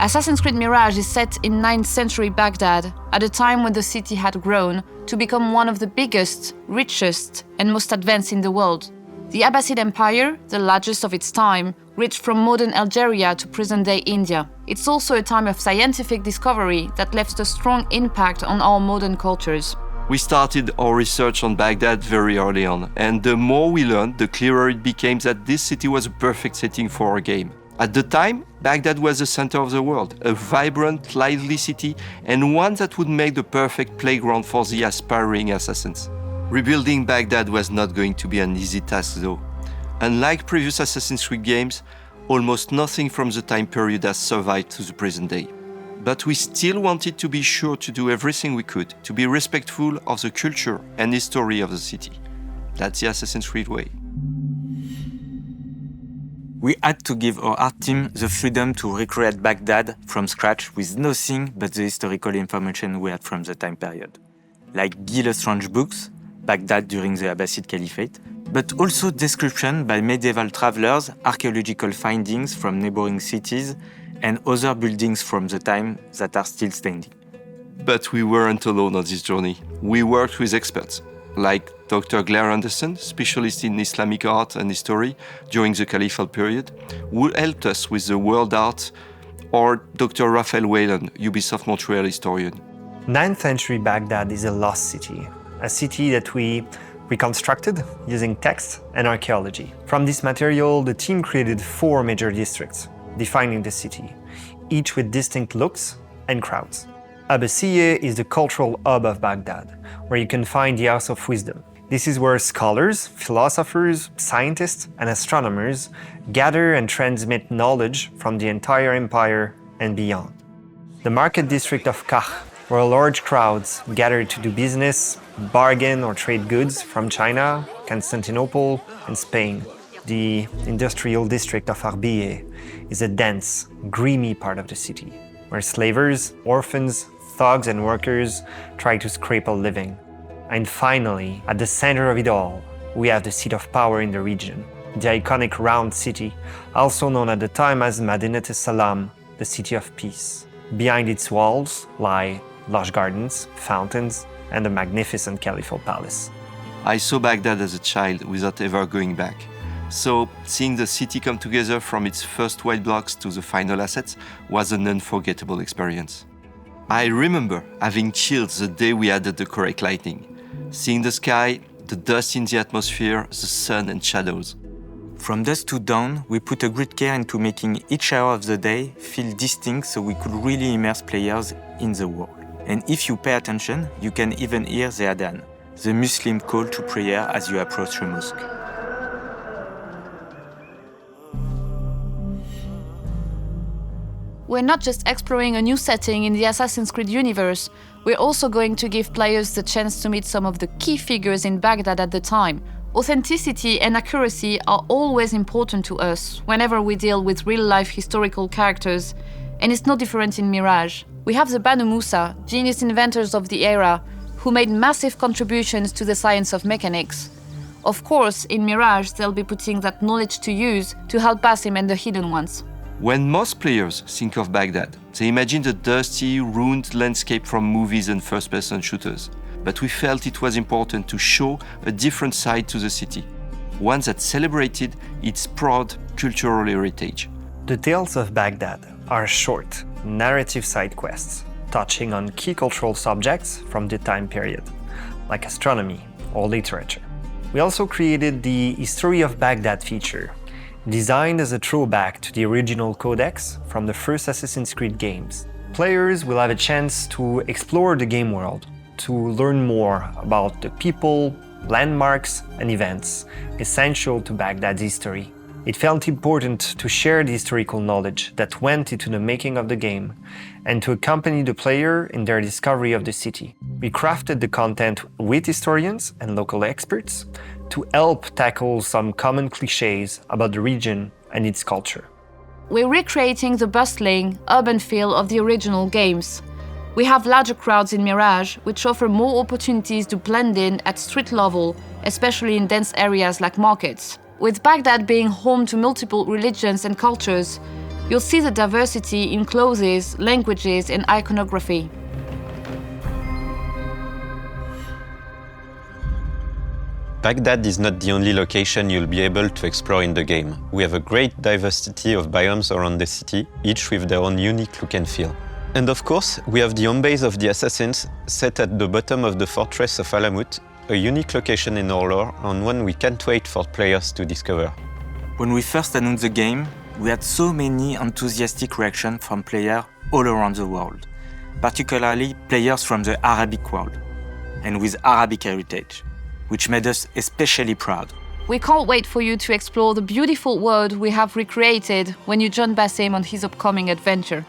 Assassin's Creed Mirage is set in 9th century Baghdad, at a time when the city had grown to become one of the biggest, richest, and most advanced in the world. The Abbasid Empire, the largest of its time, reached from modern Algeria to present-day India. It's also a time of scientific discovery that left a strong impact on our modern cultures. We started our research on Baghdad very early on, and the more we learned, the clearer it became that this city was a perfect setting for our game. At the time, Baghdad was the center of the world, a vibrant, lively city, and one that would make the perfect playground for the aspiring assassins. Rebuilding Baghdad was not going to be an easy task though. Unlike previous Assassin's Creed games, almost nothing from the time period has survived to the present day. But we still wanted to be sure to do everything we could to be respectful of the culture and history of the city. That's the Assassin's Creed way. We had to give our art team the freedom to recreate Baghdad from scratch with nothing but the historical information we had from the time period. Like Gilles Strange books, Baghdad during the Abbasid Caliphate, but also description by medieval travelers, archaeological findings from neighboring cities, and other buildings from the time that are still standing. But we weren't alone on this journey. We worked with experts, like Dr. Claire Anderson, specialist in Islamic art and history during the Caliphal period, who helped us with the world art, or Dr. Raphael Whelan, Ubisoft Montreal historian. 9th century Baghdad is a lost city, a city that we reconstructed using text and archaeology. From this material, the team created 4 major districts, defining the city, each with distinct looks and crowds. Abbasiyeh is the cultural hub of Baghdad, where you can find the House of Wisdom. This is where scholars, philosophers, scientists, and astronomers gather and transmit knowledge from the entire empire and beyond. The market district of Kah, where large crowds gather to do business, bargain, or trade goods from China, Constantinople, and Spain. The industrial district of Arbiyeh is a dense, grimy part of the city, where slavers, orphans, thugs, and workers try to scrape a living. And finally, at the center of it all, we have the seat of power in the region, the iconic round city, also known at the time as Madinat al-Salam, the city of peace. Behind its walls lie lush gardens, fountains, and a magnificent Caliphal palace. I saw Baghdad as a child without ever going back. So, seeing the city come together from its first white blocks to the final assets was an unforgettable experience. I remember having chills the day we added the correct lighting. Seeing the sky, the dust in the atmosphere, the sun and shadows. From dusk to dawn, we put a great care into making each hour of the day feel distinct so we could really immerse players in the world. And if you pay attention, you can even hear the adhan, the Muslim call to prayer as you approach a mosque. We're not just exploring a new setting in the Assassin's Creed universe, we're also going to give players the chance to meet some of the key figures in Baghdad at the time. Authenticity and accuracy are always important to us whenever we deal with real-life historical characters, and it's no different in Mirage. We have the Banu Musa, genius inventors of the era, who made massive contributions to the science of mechanics. Of course, in Mirage, they'll be putting that knowledge to use to help Basim and the Hidden Ones. When most players think of Baghdad, they imagine the dusty, ruined landscape from movies and first-person shooters. But we felt it was important to show a different side to the city, one that celebrated its proud cultural heritage. The Tales of Baghdad are short, narrative side quests, touching on key cultural subjects from the time period, like astronomy or literature. We also created the History of Baghdad feature, designed as a throwback to the original codex from the first Assassin's Creed games. Players will have a chance to explore the game world, to learn more about the people, landmarks, and events essential to Baghdad's history. It felt important to share the historical knowledge that went into the making of the game and to accompany the player in their discovery of the city. We crafted the content with historians and local experts to help tackle some common cliches about the region and its culture. We're recreating the bustling, urban feel of the original games. We have larger crowds in Mirage, which offer more opportunities to blend in at street level, especially in dense areas like markets. With Baghdad being home to multiple religions and cultures, You'll see the diversity in clothes, languages, and iconography. Baghdad is not the only location you'll be able to explore in the game. We have a great diversity of biomes around the city, each with their own unique look and feel. And of course, we have the home base of the assassins, set at the bottom of the fortress of Alamut, a unique location in our lore and one we can't wait for players to discover. When we first announced the game, we had so many enthusiastic reactions from players all around the world, particularly players from the Arabic world, and with Arabic heritage, which made us especially proud. We can't wait for you to explore the beautiful world we have recreated when you join Basim on his upcoming adventure.